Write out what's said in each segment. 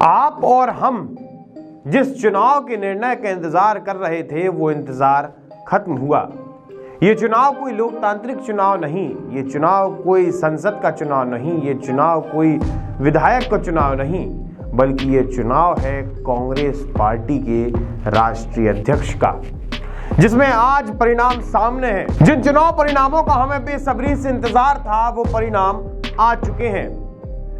आप और हम जिस चुनाव के निर्णय का इंतजार कर रहे थे वो इंतजार खत्म हुआ। ये चुनाव कोई लोकतांत्रिक चुनाव नहीं, ये चुनाव कोई संसद का चुनाव नहीं, ये चुनाव कोई विधायक का चुनाव नहीं, बल्कि ये चुनाव है कांग्रेस पार्टी के राष्ट्रीय अध्यक्ष का, जिसमें आज परिणाम सामने हैं। जिन चुनाव परिणामों का हमें बेसब्री से इंतजार था वो परिणाम आ चुके हैं।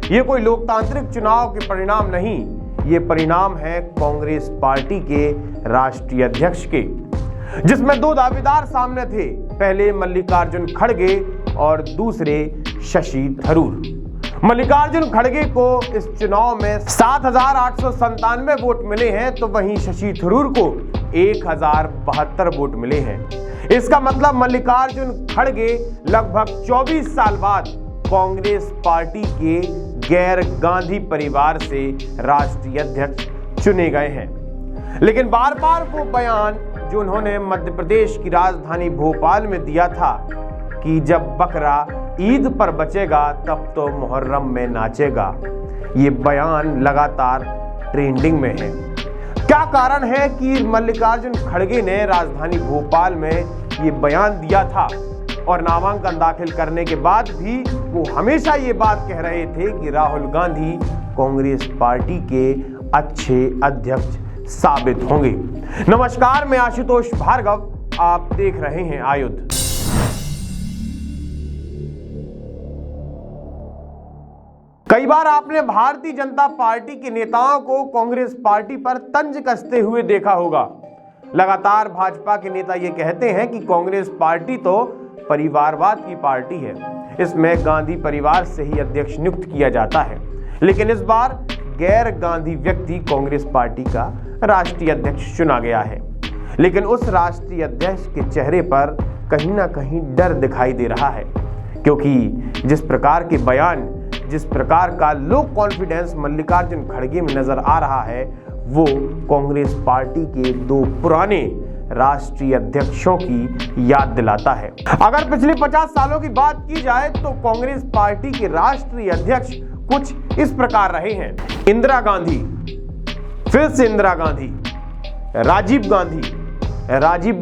ये कोई लोकतांत्रिक चुनाव के परिणाम नहीं, ये परिणाम है कांग्रेस पार्टी के राष्ट्रीय अध्यक्ष के, जिसमें दो दावेदार सामने थे, पहले मल्लिकार्जुन खड़गे और दूसरे शशि थरूर। मल्लिकार्जुन खड़गे को इस चुनाव में 7,897 वोट मिले हैं, तो वहीं शशि थरूर को 1,072 वोट मिले हैं। इसका मतलब मल्लिकार्जुन खड़गे लगभग 24 साल बाद कांग्रेस पार्टी के गैर गांधी परिवार से राष्ट्रीय अध्यक्ष चुने गए हैं। लेकिन बार बार वो बयान जो उन्होंने मध्य प्रदेश की राजधानी भोपाल में दिया था कि जब बकरा ईद पर बचेगा तब तो मुहर्रम में नाचेगा, ये बयान लगातार ट्रेंडिंग में है। क्या कारण है कि मल्लिकार्जुन खड़गे ने राजधानी भोपाल में ये बयान दिया था और नामांकन दाखिल करने के बाद भी वो हमेशा ये बात कह रहे थे कि राहुल गांधी कांग्रेस पार्टी के अच्छे अध्यक्ष साबित होंगे। नमस्कार, मैं आशुतोष भार्गव, आप देख रहे हैं आयुध। कई बार आपने भारतीय जनता पार्टी के नेताओं को कांग्रेस पार्टी पर तंज कसते हुए देखा होगा। लगातार भाजपा के नेता ये कहते हैं कि कांग्रेस पार्टी तो परिवारवाद की पार्टी है, इसमें गांधी परिवार से ही अध्यक्ष नियुक्त किया जाता है। लेकिन इस बार गैर गांधी व्यक्ति कांग्रेस पार्टी का राष्ट्रीय अध्यक्ष चुना गया है। लेकिन उस राष्ट्रीय अध्यक्ष के चेहरे पर कहीं ना कहीं डर दिखाई दे रहा है, क्योंकि जिस प्रकार के बयान, जिस प्रकार का लो कॉन्फिडेंस मल्लिकार्जुन खड़गे में नजर आ रहा है, वो कांग्रेस पार्टी के दो पुराने राष्ट्रीय अध्यक्षों की याद दिलाता है। अगर पिछले 50 सालों की बात की जाए तो कांग्रेस पार्टी के राष्ट्रीय अध्यक्ष कुछ इस प्रकार रहे हैं। इंदिरा गांधी, फिर से इंदिरा गांधी, राजीव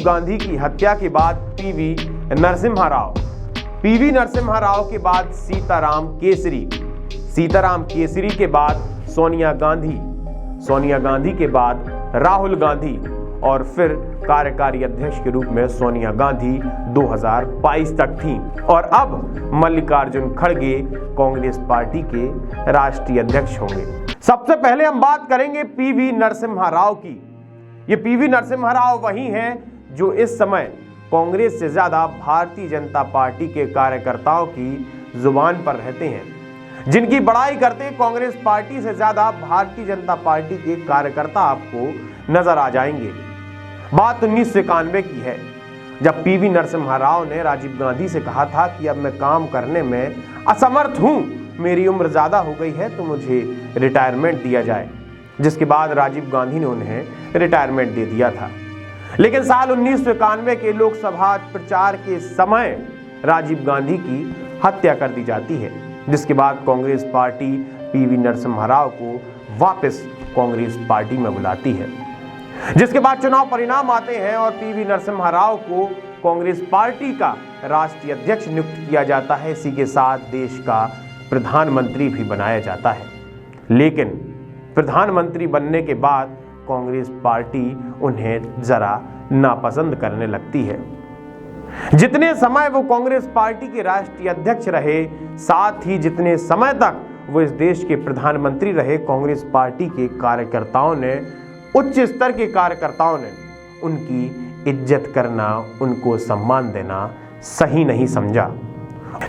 गांधी की हत्या के बाद पीवी नरसिम्हा राव के बाद सीताराम केसरी के बाद सोनिया गांधी के बाद राहुल गांधी और फिर कार्यकारी अध्यक्ष के रूप में सोनिया गांधी 2022 तक थी, और अब मल्लिकार्जुन खड़गे कांग्रेस पार्टी के राष्ट्रीय अध्यक्ष होंगे। सबसे पहले हम बात करेंगे पीवी नरसिम्हा राव की। ये पीवी नरसिम्हा राव वही हैं जो इस समय कांग्रेस से ज्यादा भारतीय जनता पार्टी के कार्यकर्ताओं की जुबान पर रहते हैं, जिनकी बड़ाई करते कांग्रेस पार्टी से ज्यादा भारतीय जनता पार्टी के कार्यकर्ता आपको नजर आ जाएंगे। बात 1991 की है, जब पीवी नरसिम्हा राव ने राजीव गांधी से कहा था कि अब मैं काम करने में असमर्थ हूं, मेरी उम्र ज्यादा हो गई है तो मुझे रिटायरमेंट दिया जाए, जिसके बाद राजीव गांधी ने उन्हें रिटायरमेंट दे दिया था। लेकिन साल 1991 के लोकसभा प्रचार के समय राजीव गांधी की हत्या कर दी जाती है, जिसके बाद कांग्रेस पार्टी पीवी नरसिम्हा राव को वापस कांग्रेस पार्टी में बुलाती है। जिसके बाद चुनाव परिणाम आते हैं और पीवी नरसिम्हा राव को कांग्रेस पार्टी का राष्ट्रीय अध्यक्ष नियुक्त किया जाता है। इसी के साथ देश का प्रधानमंत्री भी बनाया जाता है। लेकिन प्रधानमंत्री बनने के बाद कांग्रेस पार्टी उन्हें जरा नापसंद करने लगती है। जितने समय वो कांग्रेस पार्टी के राष्ट्रीय अध्यक्ष रहे, साथ ही जितने समय तक वो इस देश के प्रधानमंत्री रहे, कांग्रेस पार्टी के कार्यकर्ताओं ने, उच्च स्तर के कार्यकर्ताओं ने उनकी इज्जत करना, उनको सम्मान देना सही नहीं समझा।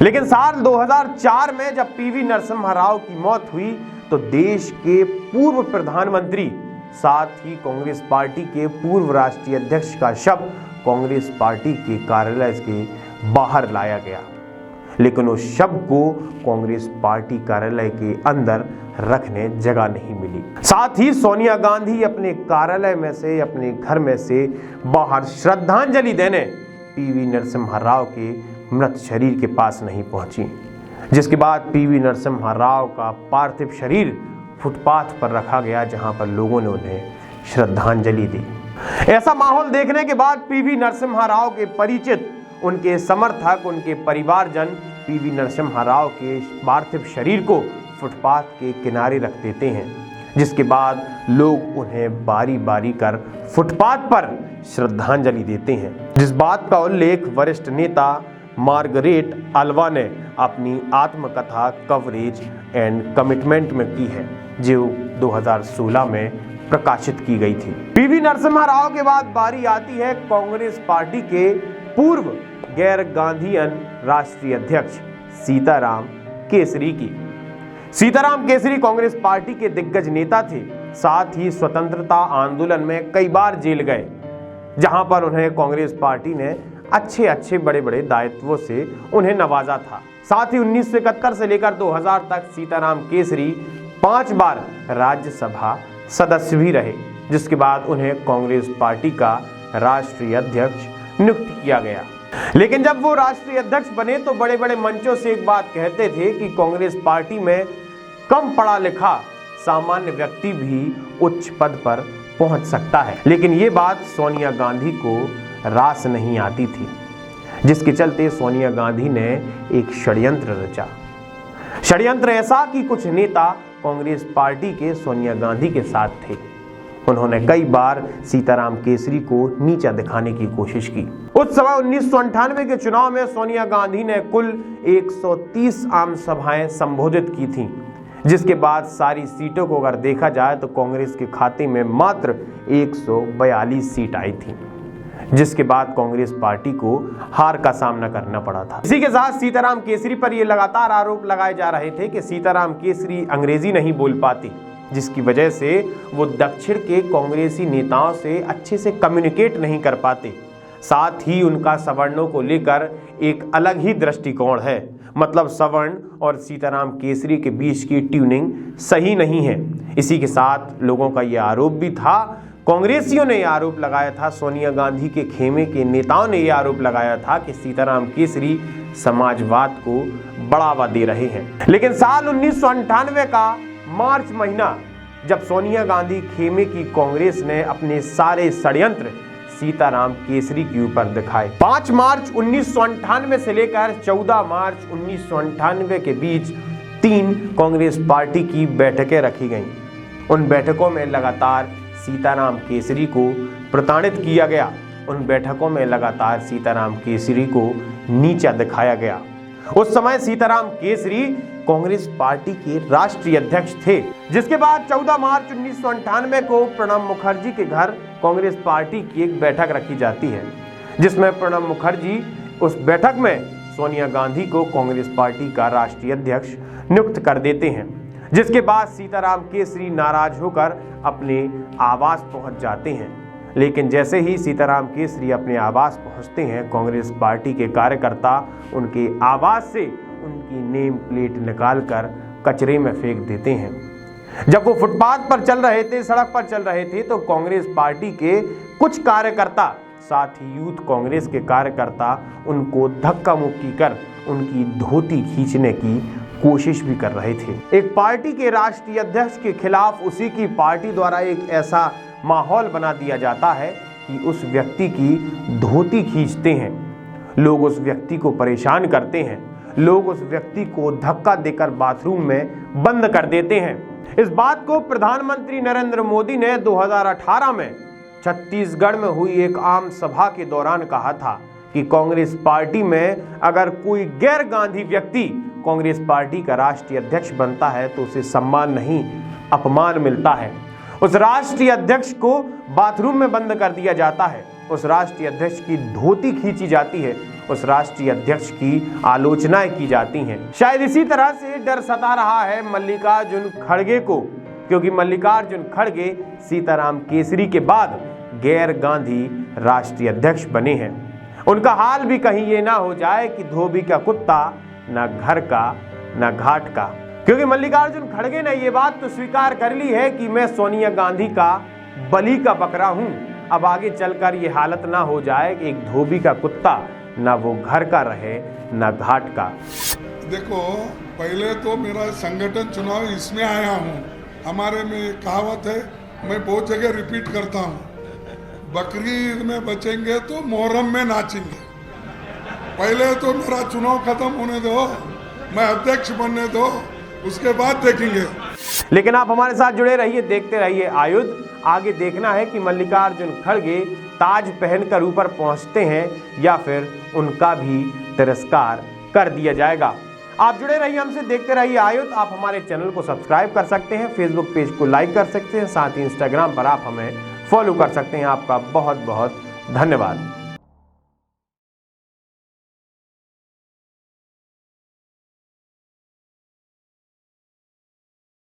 लेकिन साल 2004 में जब पीवी नरसिम्हा राव की मौत हुई तो देश के पूर्व प्रधानमंत्री, साथ ही कांग्रेस पार्टी के पूर्व राष्ट्रीय अध्यक्ष का शव कांग्रेस पार्टी के कार्यालय के बाहर लाया गया। लेकिन उस शव को कांग्रेस पार्टी कार्यालय के अंदर रखने जगह नहीं मिली। साथ ही सोनिया गांधी अपने कार्यालय में से, अपने घर में से बाहर श्रद्धांजलि देने पीवी नरसिम्हा राव के मृत शरीर के पास नहीं पहुंची, जिसके बाद पीवी नरसिम्हा राव का पार्थिव शरीर फुटपाथ पर रखा गया, जहां पर लोगों ने उन्हें श्रद्धांजलि दी। ऐसा माहौल देखने के बाद पीवी नरसिम्हा राव के परिचित, उनके समर्थक, उनके परिवारजन पीवी नरसिम्हा राव के पार्थिव शरीर को फुटपाथ के किनारे रख देते हैं, जिसके बाद लोग उन्हें बारी बारी कर फुटपाथ पर श्रद्धांजलि देते हैं। जिस बात का उल्लेख वरिष्ठ नेता मार्गरेट अल्वा ने अपनी आत्मकथा कवरेज एंड कमिटमेंट में की है, जो 2016 में प्रकाशित की गई थी। पीवी नरसिम्हा राव के बाद बारी आती है कांग्रेस पार्टी के पूर्व गैर गांधीयन राष्ट्रीय अध्यक्ष सीताराम केसरी की। सीताराम केसरी कांग्रेस पार्टी के दिग्गज नेता थे, साथ ही स्वतंत्रता आंदोलन में कई बार जेल गए, जहां पर उन्हें कांग्रेस पार्टी ने अच्छे बड़े दायित्वों से उन्हें नवाजा था। साथ ही 1971 से लेकर 2000 तक सीताराम केसरी 5 बार राज्यसभा सदस्य भी रहे, जिसके बाद उन्हें कांग्रेस पार्टी का राष्ट्रीय अध्यक्ष नियुक्त किया गया। लेकिन जब वो राष्ट्रीय अध्यक्ष बने तो बड़े बड़े मंचों से एक बात कहते थे कि कांग्रेस पार्टी में कम पढ़ा लिखा सामान्य व्यक्ति भी उच्च पद पर पहुंच सकता है। लेकिन ये बात सोनिया गांधी को रास नहीं आती थी, जिसके चलते सोनिया गांधी ने एक षड्यंत्र रचा। षड्यंत्र ऐसा कि कुछ नेता कांग्रेस पार्टी के सोनिया गांधी के साथ थे। उन्होंने कई बार सीताराम केसरी को नीचा दिखाने की कोशिश की। उस समय 1998 के चुनाव में सोनिया गांधी ने कुल 130 आम सभाएं संबोधित की थीं, जिसके बाद सारी सीटों को अगर देखा जाए तो कांग्रेस के खाते में मात्र 142 सीट आई थी, जिसके बाद कांग्रेस पार्टी को हार का सामना करना पड़ा था। इसी के साथ सीताराम केसरी पर यह लगातार आरोप लगाए जा रहे थे कि सीताराम केसरी अंग्रेजी नहीं बोल पाती, जिसकी वजह से वो दक्षिण के कांग्रेसी नेताओं से अच्छे से कम्युनिकेट नहीं कर पाते। साथ ही उनका सवर्णों को लेकर एक अलग ही दृष्टिकोण है, मतलब सवर्ण और सीताराम केसरी के बीच की ट्यूनिंग सही नहीं है। इसी के साथ लोगों का यह आरोप भी था, कांग्रेसियों ने यह आरोप लगाया था, सोनिया गांधी के खेमे के नेताओं ने यह आरोप लगाया था कि सीताराम केसरी समाजवाद को बढ़ावा दे रहे हैं। लेकिन साल 1998 का मार्च महीना, जब सोनिया गांधी खेमे की कांग्रेस ने अपने सारे षड्यंत्र सीताराम केसरी के ऊपर दिखाए। 5 मार्च 1998 से लेकर 14 मार्च 1998 के बीच 3 कांग्रेस पार्टी की बैठकें रखी गईं। उन बैठकों में लगातार सीताराम केसरी को प्रताड़ित किया गया। उन बैठकों में लगातार सीताराम केसरी को नीचा दिखाया गया। उस समय सीताराम केसरी कांग्रेस पार्टी के राष्ट्रीय अध्यक्ष थे, जिसके बाद 14 मार्च 1998 को प्रणब मुखर्जी के घर कांग्रेस पार्टी की एक बैठक रखी जाती है, जिसमें प्रणब मुखर्जी उस बैठक में सोनिया गांधी को कांग्रेस पार्टी का राष्ट्रीय अध्यक्ष नियुक्त कर देते हैं। जिसके बाद सीताराम केसरी नाराज होकर अपने आवास पहुंच जाते हैं। लेकिन जैसे ही सीताराम केसरी अपने आवास पहुंचते हैं, कांग्रेस पार्टी के कार्यकर्ता उनके आवास से उनकी नेम प्लेट निकालकर कचरे में फेंक देते हैं। जब वो फुटपाथ पर चल रहे थे, सड़क पर चल रहे थे, तो कांग्रेस पार्टी के कुछ कार्यकर्ता, साथ ही यूथ कांग्रेस के कार्यकर्ता उनको धक्का मुक्की कर उनकी धोती खींचने की कोशिश भी कर रहे थे। एक पार्टी के राष्ट्रीय अध्यक्ष के खिलाफ उसी की पार्टी द्वारा एक ऐसा माहौल बना दिया जाता है कि उस व्यक्ति की धोती खींचते हैं, लोग उस व्यक्ति को परेशान करते हैं, लोग उस व्यक्ति को धक्का देकर बाथरूम में बंद कर देते हैं। इस बात को प्रधानमंत्री नरेंद्र मोदी ने 2018 में छत्तीसगढ़ में हुई एक आम सभा के दौरान कहा था कि कांग्रेस पार्टी में अगर कोई गैर गांधी व्यक्ति कांग्रेस पार्टी का राष्ट्रीय अध्यक्ष बनता है तो उसे सम्मान नहीं, अपमान मिलता है। उस राष्ट्रीय अध्यक्ष को बाथरूम में बंद कर दिया जाता है, उस राष्ट्रीय अध्यक्ष की धोती खींची जाती है, उस राष्ट्रीय अध्यक्ष की आलोचनाएं की जाती हैं। शायद इसी तरह से डर सता रहा है मल्लिकार्जुन खड़गे को, क्योंकि मल्लिकार्जुन खड़गे सीताराम केसरी के बाद गैर गांधी राष्ट्रीय अध्यक्ष बने हैं। उनका हाल भी कहीं ये ना हो जाए कि धोबी का कुत्ता ना घर का ना घाट का, क्योंकि मल्लिकार्जुन खड़गे ने ये बात तो स्वीकार कर ली है कि मैं सोनिया गांधी का बलि का बकरा हूं। अब आगे चलकर ये हालत ना हो जाए कि एक धोबी का कुत्ता ना वो घर का रहे ना घाट का। देखो, पहले तो मेरा संगठन चुनाव इसमें आया हूँ हमारे में कहावत है, मैं बहुत जगह रिपीट करता हूँ, बकरी ईद में बचेंगे तो मोहर्रम में नाचेंगे। पहले तो मेरा चुनाव खत्म होने दो, मैं अध्यक्ष बनने दो, उसके बाद देखेंगे। लेकिन आप हमारे साथ जुड़े रहिए, देखते रहिए आयुध। आगे देखना है कि मल्लिकार्जुन खड़गे ताज पहनकर ऊपर पहुंचते हैं या फिर उनका भी तिरस्कार कर दिया जाएगा। आप जुड़े रहिए हमसे, देखते रहिए आयुध। आप हमारे चैनल को सब्सक्राइब कर सकते हैं, फेसबुक पेज को लाइक कर सकते हैं, साथ ही इंस्टाग्राम पर आप हमें फॉलो कर सकते हैं। आपका बहुत बहुत धन्यवाद।